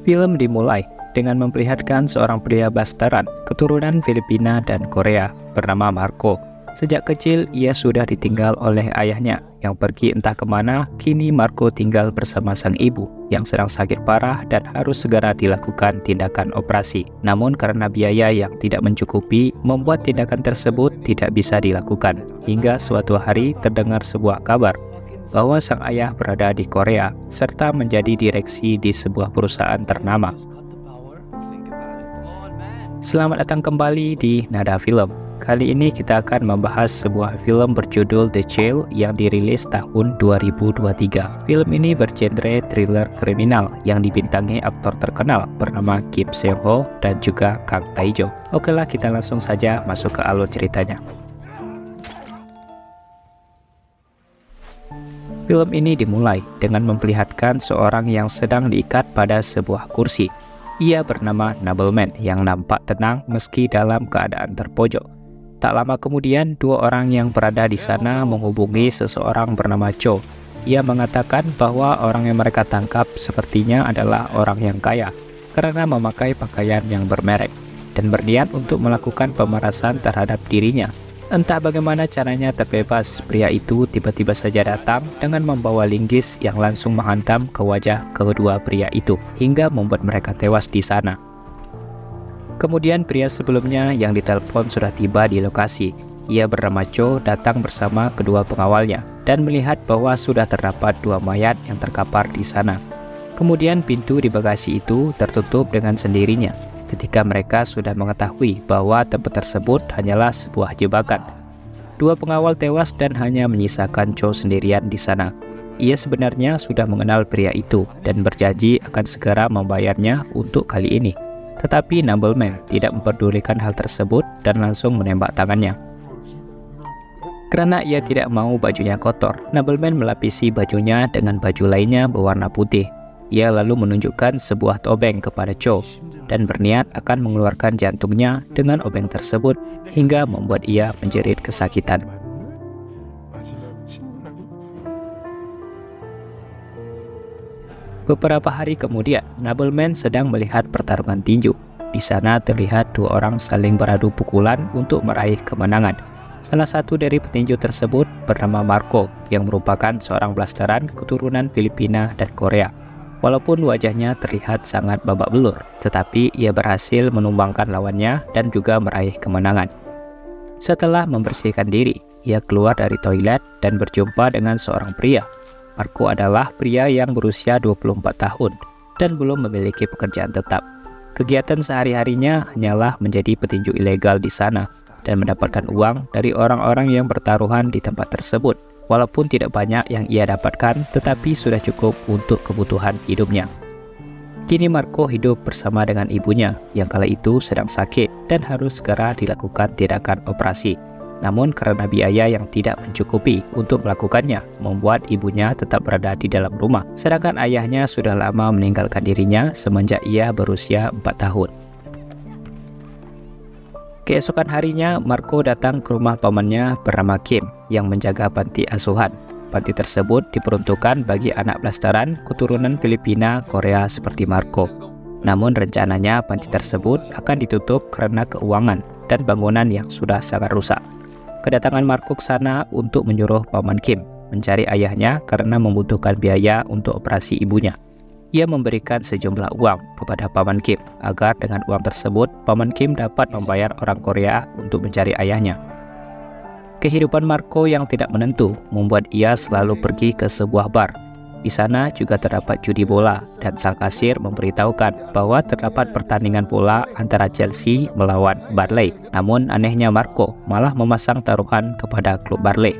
Film dimulai dengan memperlihatkan seorang pria blasteran keturunan Filipina dan Korea bernama Marco. Sejak kecil ia sudah ditinggal oleh ayahnya yang pergi entah kemana. Kini Marco tinggal bersama sang ibu yang sedang sakit parah dan harus segera dilakukan tindakan operasi. Namun karena biaya yang tidak mencukupi, membuat tindakan tersebut tidak bisa dilakukan. Hingga suatu hari terdengar sebuah kabar bahwa sang ayah berada di Korea serta menjadi direksi di sebuah perusahaan ternama. Selamat datang kembali di Nada Film. Kali ini kita akan membahas sebuah film berjudul The Jail yang dirilis tahun 2023. Film ini bergenre thriller kriminal yang dibintangi aktor terkenal bernama Kim Seung Ho dan juga Kang Tae Jo. Oke lah, kita langsung saja masuk ke alur ceritanya. Film ini dimulai dengan memperlihatkan seorang yang sedang diikat pada sebuah kursi. Ia bernama Nobleman yang nampak tenang meski dalam keadaan terpojok. Tak lama kemudian, dua orang yang berada di sana menghubungi seseorang bernama Cho. Ia mengatakan bahwa orang yang mereka tangkap sepertinya adalah orang yang kaya karena memakai pakaian yang bermerek dan berniat untuk melakukan pemerasan terhadap dirinya. Entah bagaimana caranya terbebas, pria itu tiba-tiba saja datang dengan membawa linggis yang langsung menghantam ke wajah kedua pria itu hingga membuat mereka tewas di sana. Kemudian pria sebelumnya yang ditelepon sudah tiba di lokasi. Ia bernama Cho datang bersama kedua pengawalnya dan melihat bahwa sudah terdapat dua mayat yang terkapar di sana. Kemudian pintu di bagasi itu tertutup dengan sendirinya ketika mereka sudah mengetahui bahwa tempat tersebut hanyalah sebuah jebakan. Dua pengawal tewas dan hanya menyisakan Cho sendirian di sana. Ia sebenarnya sudah mengenal pria itu dan berjanji akan segera membayarnya untuk kali ini. Tetapi Nobleman tidak memperdulikan hal tersebut dan langsung menembak tangannya. Karena ia tidak mau bajunya kotor, Nobleman melapisi bajunya dengan baju lainnya berwarna putih. Ia lalu menunjukkan sebuah tobeng kepada Cho dan berniat akan mengeluarkan jantungnya dengan obeng tersebut hingga membuat ia menjerit kesakitan. Beberapa hari kemudian, Nobleman sedang melihat pertarungan tinju. Di sana terlihat dua orang saling beradu pukulan untuk meraih kemenangan. Salah satu dari petinju tersebut bernama Marco yang merupakan seorang blasteran keturunan Filipina dan Korea. Walaupun wajahnya terlihat sangat babak belur, tetapi ia berhasil menumbangkan lawannya dan juga meraih kemenangan. Setelah membersihkan diri, ia keluar dari toilet dan berjumpa dengan seorang pria. Marco adalah pria yang berusia 24 tahun dan belum memiliki pekerjaan tetap. Kegiatan sehari-harinya hanyalah menjadi petinju ilegal di sana dan mendapatkan uang dari orang-orang yang bertaruhan di tempat tersebut. Walaupun tidak banyak yang ia dapatkan, tetapi sudah cukup untuk kebutuhan hidupnya. Kini Marco hidup bersama dengan ibunya yang kala itu sedang sakit dan harus segera dilakukan tindakan operasi. Namun karena biaya yang tidak mencukupi untuk melakukannya, membuat ibunya tetap berada di dalam rumah. Sedangkan ayahnya sudah lama meninggalkan dirinya semenjak ia berusia 4 tahun. Keesokan harinya, Marco datang ke rumah pamannya bernama Kim yang menjaga panti asuhan. Panti tersebut diperuntukkan bagi anak blasteran keturunan Filipina, Korea seperti Marco. Namun rencananya panti tersebut akan ditutup karena keuangan dan bangunan yang sudah sangat rusak. Kedatangan Marco ke sana untuk menyuruh paman Kim mencari ayahnya karena membutuhkan biaya untuk operasi ibunya. Ia memberikan sejumlah uang kepada paman Kim agar dengan uang tersebut paman Kim dapat membayar orang Korea untuk mencari ayahnya. Kehidupan Marco yang tidak menentu membuat ia selalu pergi ke sebuah bar. Di sana juga terdapat judi bola dan sang kasir memberitahukan bahwa terdapat pertandingan bola antara Chelsea melawan Burnley. Namun anehnya Marco malah memasang taruhan kepada klub Burnley.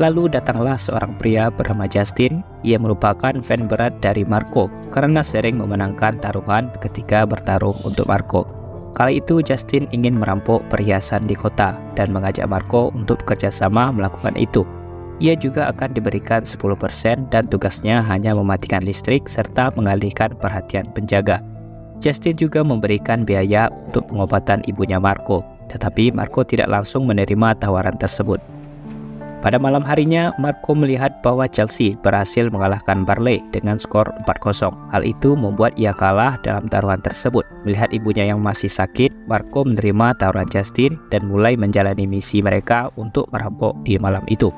Lalu datanglah seorang pria bernama Justin. Ia merupakan fan berat dari Marco karena sering memenangkan taruhan ketika bertarung untuk Marco. Kala itu Justin ingin merampok perhiasan di kota dan mengajak Marco untuk bekerjasama melakukan itu. Ia juga akan diberikan 10% dan tugasnya hanya mematikan listrik serta mengalihkan perhatian penjaga. Justin juga memberikan biaya untuk pengobatan ibunya Marco, tetapi Marco tidak langsung menerima tawaran tersebut. Pada malam harinya, Marco melihat bahwa Chelsea berhasil mengalahkan Burnley dengan skor 4-0. Hal itu membuat ia kalah dalam taruhan tersebut. Melihat ibunya yang masih sakit, Marco menerima tawaran Justin dan mulai menjalani misi mereka untuk merampok di malam itu.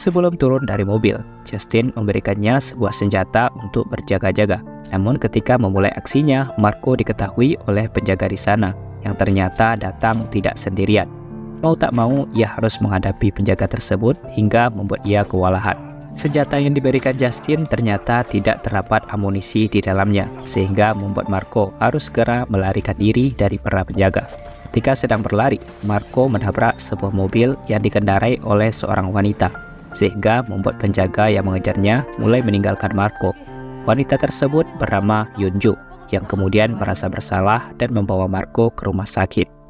Sebelum turun dari mobil, Justin memberikannya sebuah senjata untuk berjaga-jaga. Namun ketika memulai aksinya, Marco diketahui oleh penjaga di sana yang ternyata datang tidak sendirian. Mau tak mau, ia harus menghadapi penjaga tersebut hingga membuat ia kewalahan. Senjata yang diberikan Justin ternyata tidak terdapat amunisi di dalamnya, sehingga membuat Marco harus segera melarikan diri dari para penjaga. Ketika sedang berlari, Marco menabrak sebuah mobil yang dikendarai oleh seorang wanita, sehingga membuat penjaga yang mengejarnya mulai meninggalkan Marco. Wanita tersebut bernama Yunju, yang kemudian merasa bersalah dan membawa Marco ke rumah sakit.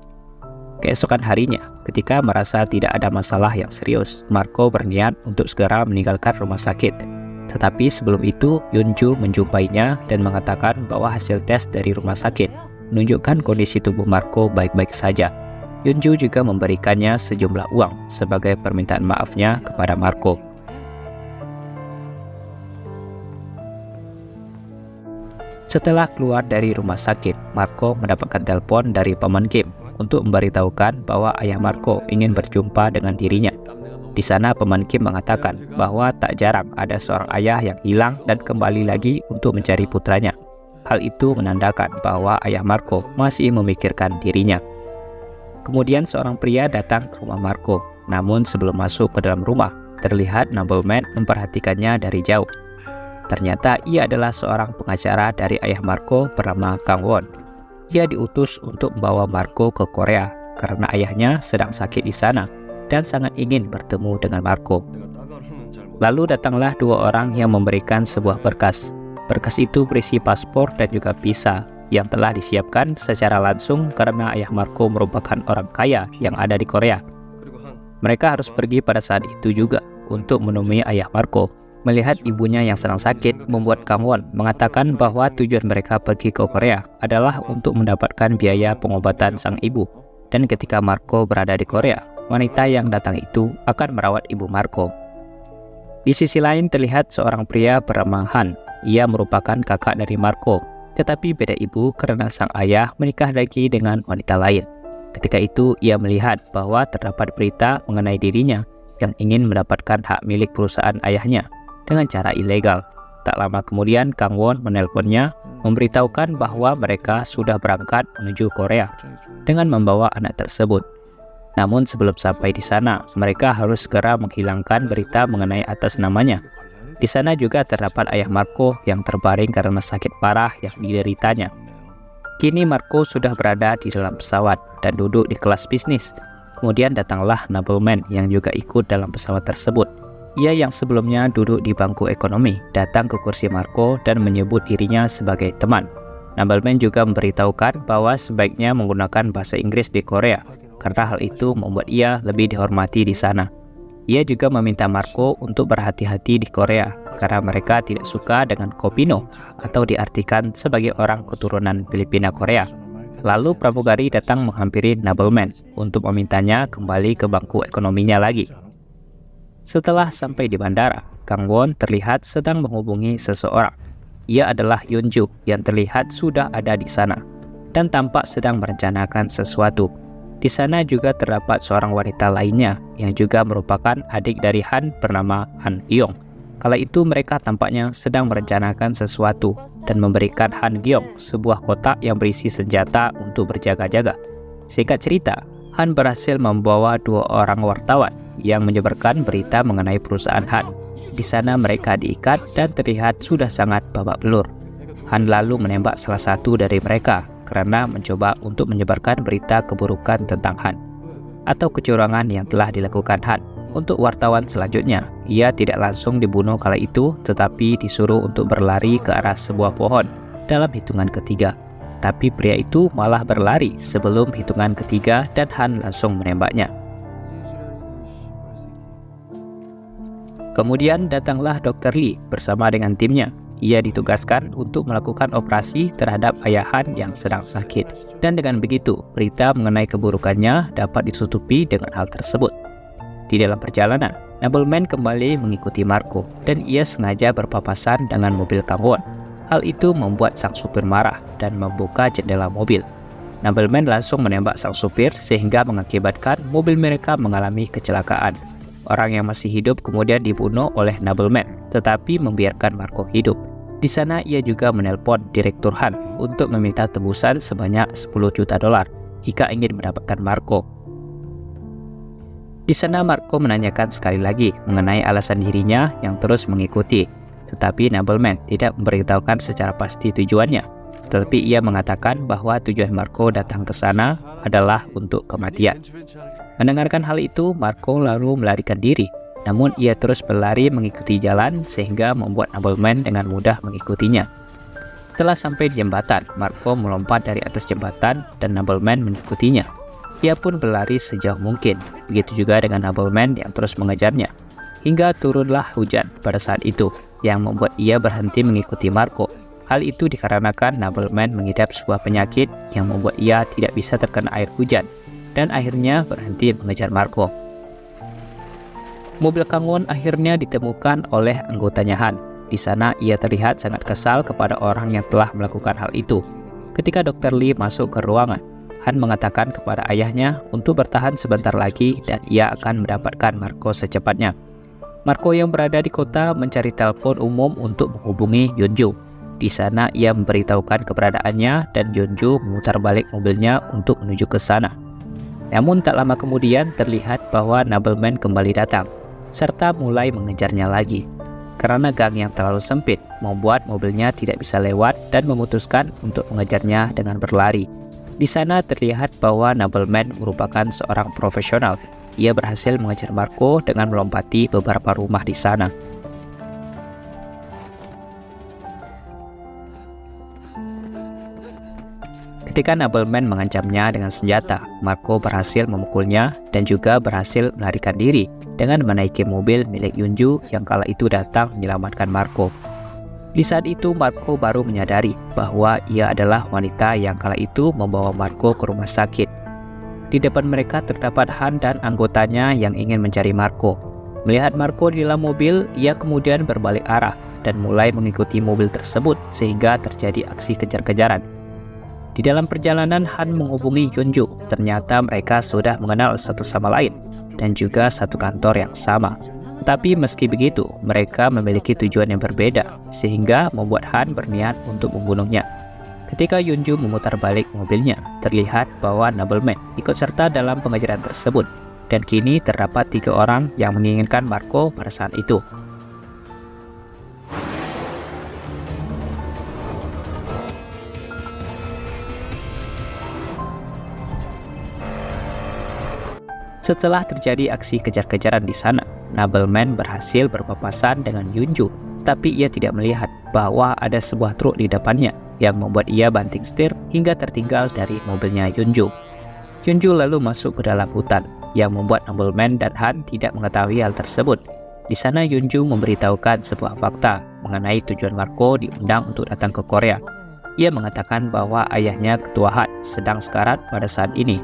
Keesokan harinya, ketika merasa tidak ada masalah yang serius, Marco berniat untuk segera meninggalkan rumah sakit. Tetapi sebelum itu, Yunju menjumpainya dan mengatakan bahwa hasil tes dari rumah sakit menunjukkan kondisi tubuh Marco baik-baik saja. Yunju juga memberikannya sejumlah uang sebagai permintaan maafnya kepada Marco. Setelah keluar dari rumah sakit, Marco mendapatkan telepon dari paman Kim untuk memberitahukan bahwa ayah Marco ingin berjumpa dengan dirinya. Di sana paman Kim mengatakan bahwa tak jarang ada seorang ayah yang hilang dan kembali lagi untuk mencari putranya. Hal itu menandakan bahwa ayah Marco masih memikirkan dirinya. Kemudian seorang pria datang ke rumah Marco. Namun sebelum masuk ke dalam rumah, terlihat nobleman memperhatikannya dari jauh. Ternyata ia adalah seorang pengacara dari ayah Marco bernama Kang Won. Ia diutus untuk membawa Marco ke Korea karena ayahnya sedang sakit di sana dan sangat ingin bertemu dengan Marco. Lalu datanglah dua orang yang memberikan sebuah berkas. Berkas itu berisi paspor dan juga visa yang telah disiapkan secara langsung karena ayah Marco merupakan orang kaya yang ada di Korea. Mereka harus pergi pada saat itu juga untuk menemui ayah Marco. Melihat ibunya yang sedang sakit, membuat Kang Won mengatakan bahwa tujuan mereka pergi ke Korea adalah untuk mendapatkan biaya pengobatan sang ibu. Dan ketika Marco berada di Korea, wanita yang datang itu akan merawat ibu Marco. Di sisi lain terlihat seorang pria bernama Han. Ia merupakan kakak dari Marco, tetapi beda ibu karena sang ayah menikah lagi dengan wanita lain. Ketika itu ia melihat bahwa terdapat berita mengenai dirinya yang ingin mendapatkan hak milik perusahaan ayahnya dengan cara ilegal. Tak lama kemudian Kang Won menelponnya memberitahukan bahwa mereka sudah berangkat menuju Korea dengan membawa anak tersebut. Namun sebelum sampai di sana, mereka harus segera menghilangkan berita mengenai atas namanya. Di sana juga terdapat ayah Marco yang terbaring karena sakit parah yang dideritanya. Kini Marco sudah berada di dalam pesawat dan duduk di kelas bisnis. Kemudian datanglah nobleman yang juga ikut dalam pesawat tersebut. Ia yang sebelumnya duduk di bangku ekonomi datang ke kursi Marco dan menyebut dirinya sebagai teman. Nobleman juga memberitahukan bahwa sebaiknya menggunakan bahasa Inggris di Korea karena hal itu membuat ia lebih dihormati di sana. Ia juga meminta Marco untuk berhati-hati di Korea karena mereka tidak suka dengan kopino atau diartikan sebagai orang keturunan Filipina Korea. Lalu pramugari datang menghampiri nobleman untuk memintanya kembali ke bangku ekonominya lagi. Setelah sampai di bandara, Kang Won terlihat sedang menghubungi seseorang. Ia adalah Yunju yang terlihat sudah ada di sana dan tampak sedang merencanakan sesuatu. Di sana juga terdapat seorang wanita lainnya yang juga merupakan adik dari Han bernama Han Gyong. Kala itu mereka tampaknya sedang merencanakan sesuatu dan memberikan Han Gyong sebuah kotak yang berisi senjata untuk berjaga-jaga. Singkat cerita, Han berhasil membawa dua orang wartawan yang menyebarkan berita mengenai perusahaan Han. Di sana mereka diikat dan terlihat sudah sangat babak belur. Han lalu menembak salah satu dari mereka karena mencoba untuk menyebarkan berita keburukan tentang Han atau kecurangan yang telah dilakukan Han. Untuk wartawan selanjutnya, ia tidak langsung dibunuh kala itu, tetapi disuruh untuk berlari ke arah sebuah pohon dalam hitungan ketiga. Tapi pria itu malah berlari sebelum hitungan ketiga dan Han langsung menembaknya. Kemudian datanglah Dr. Lee bersama dengan timnya. Ia ditugaskan untuk melakukan operasi terhadap ayah Han yang sedang sakit. Dan dengan begitu, berita mengenai keburukannya dapat ditutupi dengan hal tersebut. Di dalam perjalanan, Nobleman kembali mengikuti Marco dan ia sengaja berpapasan dengan mobil Kangwon. Hal itu membuat sang supir marah dan membuka jendela mobil. Nobleman langsung menembak sang supir sehingga mengakibatkan mobil mereka mengalami kecelakaan. Orang yang masih hidup kemudian dibunuh oleh Nobleman, tetapi membiarkan Marco hidup. Di sana ia juga menelpon Direktur Han untuk meminta tebusan sebanyak $10 juta jika ingin mendapatkan Marco. Di sana Marco menanyakan sekali lagi mengenai alasan dirinya yang terus mengikuti, tetapi Nobleman tidak memberitahukan secara pasti tujuannya. Tetapi ia mengatakan bahwa tujuan Marco datang ke sana adalah untuk kematian. Mendengarkan hal itu, Marco lalu melarikan diri. Namun ia terus berlari mengikuti jalan sehingga membuat Nobleman dengan mudah mengikutinya. Setelah sampai di jembatan, Marco melompat dari atas jembatan dan Nobleman mengikutinya. Ia pun berlari sejauh mungkin, begitu juga dengan Nobleman yang terus mengejarnya. Hingga turunlah hujan pada saat itu, yang membuat ia berhenti mengikuti Marco. Hal itu dikarenakan Nobleman mengidap sebuah penyakit yang membuat ia tidak bisa terkena air hujan, dan akhirnya berhenti mengejar Marco. Mobil Kangwon akhirnya ditemukan oleh anggotanya Han. Di sana ia terlihat sangat kesal kepada orang yang telah melakukan hal itu. Ketika Dr. Lee masuk ke ruangan, Han mengatakan kepada ayahnya untuk bertahan sebentar lagi dan ia akan mendapatkan Marco secepatnya. Marco yang berada di kota mencari telepon umum untuk menghubungi Yeonju. Di sana ia memberitahukan keberadaannya dan Yeonju memutar balik mobilnya untuk menuju ke sana. Namun tak lama kemudian terlihat bahwa Nobleman kembali datang, serta mulai mengejarnya lagi. Karena gang yang terlalu sempit membuat mobilnya tidak bisa lewat dan memutuskan untuk mengejarnya dengan berlari. Di sana terlihat bahwa Nobleman merupakan seorang profesional. Ia berhasil mengejar Marco dengan melompati beberapa rumah di sana. Ketika Nobleman mengancamnya dengan senjata, Marco berhasil memukulnya dan juga berhasil melarikan diri dengan menaiki mobil milik Yeonju yang kala itu datang menyelamatkan Marco. Di saat itu Marco baru menyadari bahwa ia adalah wanita yang kala itu membawa Marco ke rumah sakit. Di depan mereka terdapat Han dan anggotanya yang ingin mencari Marco. Melihat Marco di dalam mobil, ia kemudian berbalik arah dan mulai mengikuti mobil tersebut sehingga terjadi aksi kejar-kejaran. Di dalam perjalanan Han menghubungi Yeonju. Ternyata mereka sudah mengenal satu sama lain dan juga satu kantor yang sama. Tapi meski begitu, mereka memiliki tujuan yang berbeda, sehingga membuat Han berniat untuk membunuhnya. Ketika Yeonju memutar balik mobilnya, terlihat bahwa Nobleman ikut serta dalam pengejaran tersebut, dan kini terdapat 3 orang yang menginginkan Marco pada saat itu. Setelah terjadi aksi kejar-kejaran di sana, Nobleman berhasil berpapasan dengan Yeonju, tapi ia tidak melihat bahwa ada sebuah truk di depannya yang membuat ia banting setir hingga tertinggal dari mobilnya Yeonju. Yeonju lalu masuk ke dalam hutan, yang membuat Nobleman dan Han tidak mengetahui hal tersebut. Di sana Yeonju memberitahukan sebuah fakta mengenai tujuan Marco diundang untuk datang ke Korea. Ia mengatakan bahwa ayahnya Ketua Han sedang sekarat pada saat ini.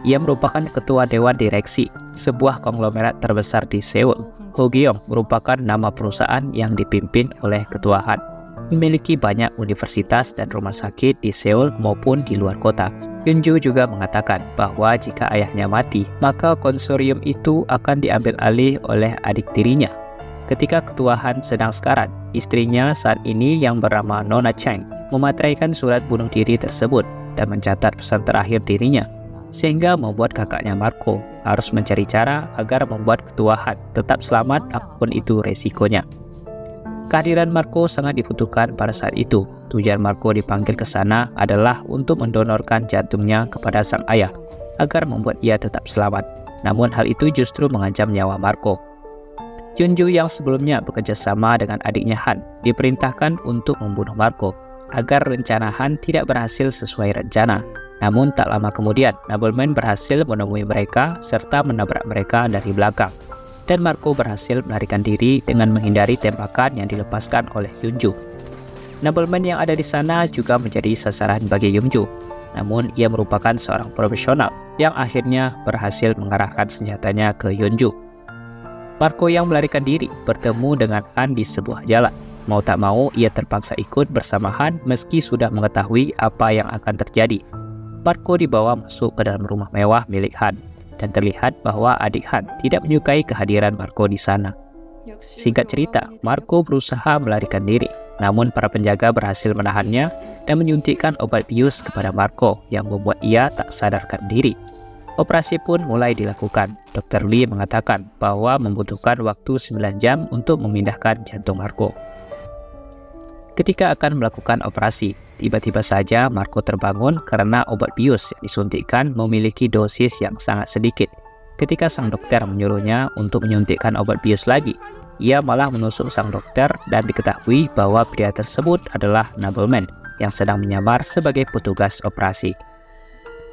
Ia merupakan ketua dewan direksi sebuah konglomerat terbesar di Seoul. Hogyong merupakan nama perusahaan yang dipimpin oleh Ketua Han. Memiliki banyak universitas dan rumah sakit di Seoul maupun di luar kota. Yeonju juga mengatakan bahwa jika ayahnya mati, maka konsorsium itu akan diambil alih oleh adik tirinya. Ketika Ketua Han sedang sekarat, istrinya saat ini yang bernama Nona Chang memateraikan surat bunuh diri tersebut dan mencatat pesan terakhir dirinya, sehingga membuat kakaknya Marco harus mencari cara agar membuat Ketua Han tetap selamat apapun itu resikonya. Kehadiran Marco sangat dibutuhkan pada saat itu. Tujuan Marco dipanggil ke sana adalah untuk mendonorkan jantungnya kepada sang ayah agar membuat ia tetap selamat. Namun hal itu justru mengancam nyawa Marco. Yeonju yang sebelumnya bekerja sama dengan adiknya Han diperintahkan untuk membunuh Marco agar rencana Han tidak berhasil sesuai rencana. Namun tak lama kemudian, Nobleman berhasil menemui mereka serta menabrak mereka dari belakang. Dan Marco berhasil melarikan diri dengan menghindari tembakan yang dilepaskan oleh Yeonju. Nobleman yang ada di sana juga menjadi sasaran bagi Yeonju. Namun ia merupakan seorang profesional yang akhirnya berhasil mengarahkan senjatanya ke Yeonju. Marco yang melarikan diri bertemu dengan Han di sebuah jalan. Mau tak mau, ia terpaksa ikut bersama Han meski sudah mengetahui apa yang akan terjadi. Marco dibawa masuk ke dalam rumah mewah milik Han, dan terlihat bahwa adik Han tidak menyukai kehadiran Marco di sana. Singkat cerita, Marco berusaha melarikan diri, namun para penjaga berhasil menahannya dan menyuntikkan obat bius kepada Marco yang membuat ia tak sadarkan diri. Operasi pun mulai dilakukan. Dr. Lee mengatakan bahwa membutuhkan waktu 9 jam untuk memindahkan jantung Marco. Ketika akan melakukan operasi, tiba-tiba saja Marco terbangun karena obat bius yang disuntikkan memiliki dosis yang sangat sedikit. Ketika sang dokter menyuruhnya untuk menyuntikkan obat bius lagi, ia malah menusuk sang dokter dan diketahui bahwa pria tersebut adalah Nobleman yang sedang menyamar sebagai petugas operasi.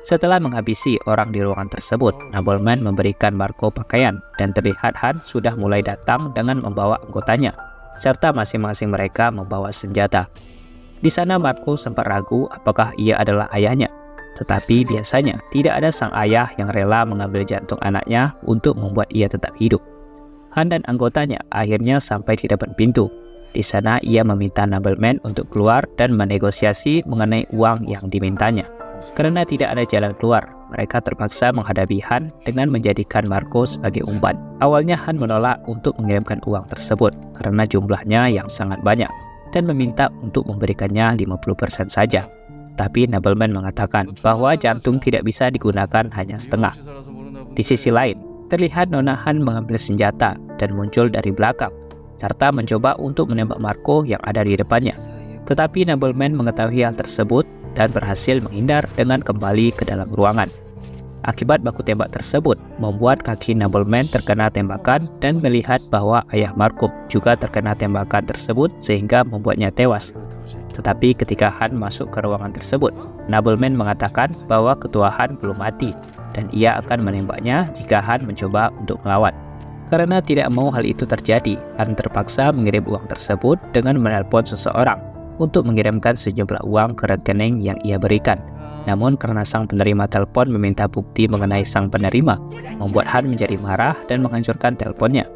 Setelah menghabisi orang di ruangan tersebut, Nobleman memberikan Marco pakaian dan terlihat Han sudah mulai datang dengan membawa anggotanya, serta masing-masing mereka membawa senjata. Di sana Marco sempat ragu apakah ia adalah ayahnya, tetapi biasanya tidak ada sang ayah yang rela mengambil jantung anaknya untuk membuat ia tetap hidup. Han dan anggotanya akhirnya sampai di depan pintu. Di sana ia meminta Nobleman untuk keluar dan menegosiasi mengenai uang yang dimintanya. Karena tidak ada jalan keluar, mereka terpaksa menghadapi Han dengan menjadikan Marco sebagai umpan. Awalnya Han menolak untuk mengirimkan uang tersebut karena jumlahnya yang sangat banyak dan meminta untuk memberikannya 50% saja. Tapi Nobleman mengatakan bahwa jantung tidak bisa digunakan hanya setengah. Di sisi lain, terlihat Nona Han mengambil senjata dan muncul dari belakang, serta mencoba untuk menembak Marco yang ada di depannya. Tetapi Nobleman mengetahui hal tersebut dan berhasil menghindar dengan kembali ke dalam ruangan. Akibat baku tembak tersebut, membuat kaki Nobleman terkena tembakan dan melihat bahwa ayah Marco juga terkena tembakan tersebut sehingga membuatnya tewas. Tetapi ketika Han masuk ke ruangan tersebut, Nobleman mengatakan bahwa ketua Han belum mati dan ia akan menembaknya jika Han mencoba untuk melawan. Karena tidak mau hal itu terjadi, Han terpaksa mengirim uang tersebut dengan menelpon seseorang untuk mengirimkan sejumlah uang ke rekening yang ia berikan. Namun karena sang penerima telepon meminta bukti mengenai sang penerima, membuat Han menjadi marah dan menghancurkan teleponnya.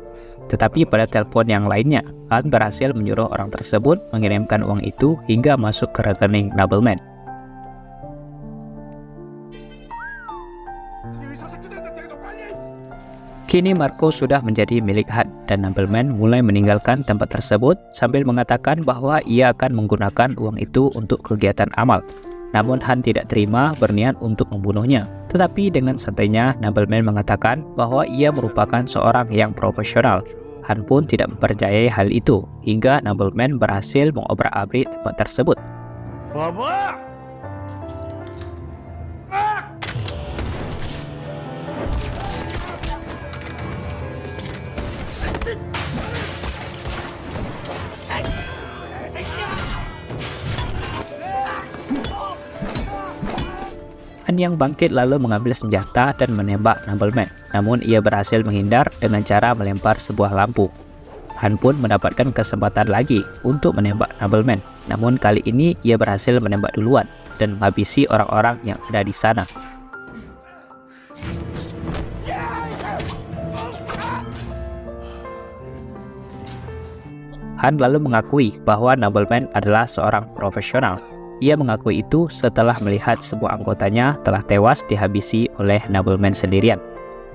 Tetapi pada telepon yang lainnya, Han berhasil menyuruh orang tersebut mengirimkan uang itu hingga masuk ke rekening Nobleman. Kini Marco sudah menjadi milik Han dan Nobleman mulai meninggalkan tempat tersebut sambil mengatakan bahwa ia akan menggunakan uang itu untuk kegiatan amal. Namun Han tidak terima, berniat untuk membunuhnya. Tetapi dengan santainya Nobleman mengatakan bahwa ia merupakan seorang yang profesional. Han pun tidak mempercayai hal itu hingga Nobleman berhasil mengobrak-abrik tempat tersebut. Baba! Han yang bangkit lalu mengambil senjata dan menembak Nobleman. Namun ia berhasil menghindar dengan cara melempar sebuah lampu. Han pun mendapatkan kesempatan lagi untuk menembak Nobleman. Namun kali ini ia berhasil menembak duluan dan menghabisi orang-orang yang ada di sana. Han lalu mengakui bahwa Nobleman adalah seorang profesional. Ia mengakui itu setelah melihat sebuah anggotanya telah tewas dihabisi oleh Nobleman sendirian.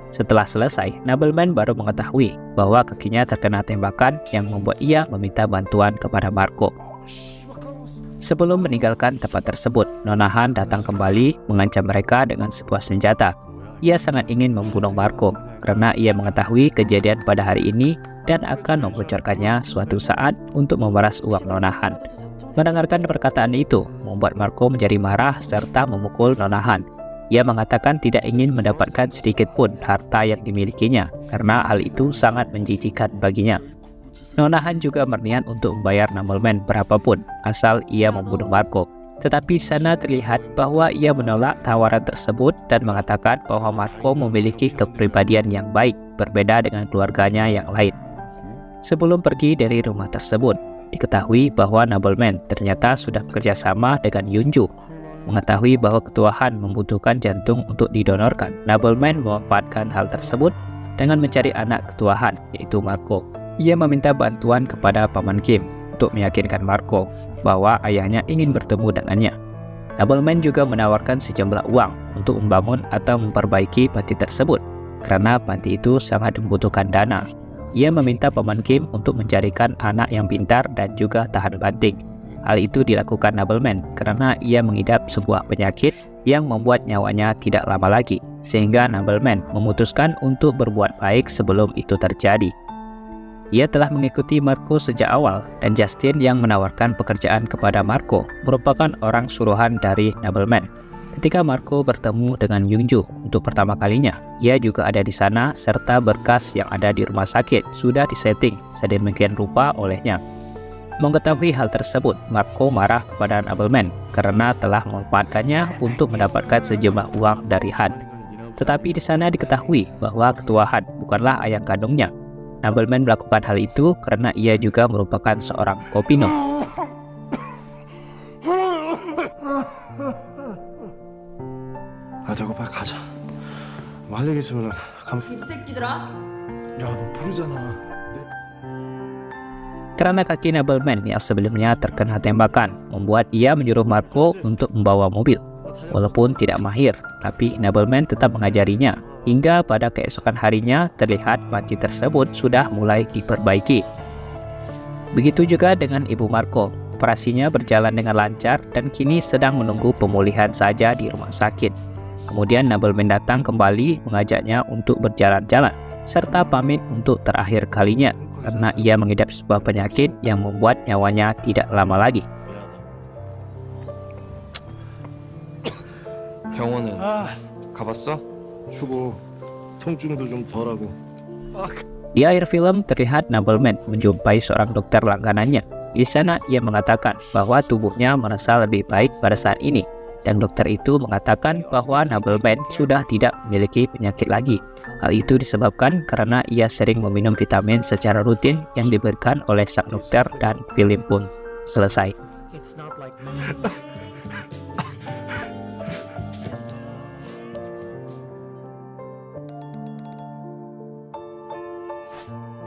Setelah selesai, Nobleman baru mengetahui bahwa kakinya terkena tembakan yang membuat ia meminta bantuan kepada Marco. Sebelum meninggalkan tempat tersebut, Nona Han datang kembali mengancam mereka dengan sebuah senjata. Ia sangat ingin membunuh Marco karena ia mengetahui kejadian pada hari ini dan akan membocorkannya suatu saat untuk memeras uang Nona Han. Mendengarkan perkataan itu membuat Marco menjadi marah serta memukul Nona Han. Ia mengatakan tidak ingin mendapatkan sedikit pun harta yang dimilikinya karena hal itu sangat menjijikan baginya. Nona Han juga berniat untuk membayar Nobleman berapapun asal ia membunuh Marco. Tetapi di sana terlihat bahwa ia menolak tawaran tersebut dan mengatakan bahwa Marco memiliki kepribadian yang baik berbeda dengan keluarganya yang lain. Sebelum pergi dari rumah tersebut, diketahui bahwa Nobleman ternyata sudah bekerja sama dengan Yunju. Mengetahui bahwa ketua Han membutuhkan jantung untuk didonorkan, Nobleman memanfaatkan hal tersebut dengan mencari anak ketuahan, yaitu Marco. Ia meminta bantuan kepada Paman Kim untuk meyakinkan Marco bahwa ayahnya ingin bertemu dengannya. Nobleman juga menawarkan sejumlah uang untuk membangun atau memperbaiki panti tersebut, karena panti itu sangat membutuhkan dana. Ia meminta Paman Kim untuk mencarikan anak yang pintar dan juga tahan banting. Hal itu dilakukan Nobleman karena ia mengidap sebuah penyakit yang membuat nyawanya tidak lama lagi, sehingga Nobleman memutuskan untuk berbuat baik sebelum itu terjadi. Ia telah mengikuti Marco sejak awal, dan Justin yang menawarkan pekerjaan kepada Marco merupakan orang suruhan dari Nobleman. Ketika Marco bertemu dengan Yoonju untuk pertama kalinya, ia juga ada di sana serta berkas yang ada di rumah sakit sudah disetting sedemikian rupa olehnya. Mengetahui hal tersebut, Marco marah kepada Nobleman karena telah memanfaatkannya untuk mendapatkan sejumlah uang dari Han. Tetapi di sana diketahui bahwa ketua Han bukanlah ayah kandungnya. Nobleman melakukan hal itu karena ia juga merupakan seorang kopino. 되고 빨리 가자. 뭐 할 얘기 있으면 가면. 새끼들아. 야, 너 부르잖아. Karena kaki Nobleman yang sebelumnya terkena tembakan membuat ia menyuruh Marco untuk membawa mobil. Walaupun tidak mahir, tapi Nobleman tetap mengajarinya. Hingga pada keesokan harinya terlihat panti tersebut sudah mulai diperbaiki. Begitu juga dengan ibu Marco. Operasinya berjalan dengan lancar dan kini sedang menunggu pemulihan saja di rumah sakit. Kemudian Nobleman datang kembali mengajaknya untuk berjalan-jalan serta pamit untuk terakhir kalinya karena ia mengidap sebuah penyakit yang membuat nyawanya tidak lama lagi. 병원은 가봤어? 휴고 통증도 좀 덜하고. Di akhir film terlihat Nobleman menjumpai seorang dokter langganannya. Di sana ia mengatakan bahwa tubuhnya merasa lebih baik pada saat ini, dan dokter itu mengatakan bahwa Nobleman sudah tidak memiliki penyakit lagi. Hal itu disebabkan karena ia sering meminum vitamin secara rutin yang diberikan oleh sang dokter, dan film pun selesai.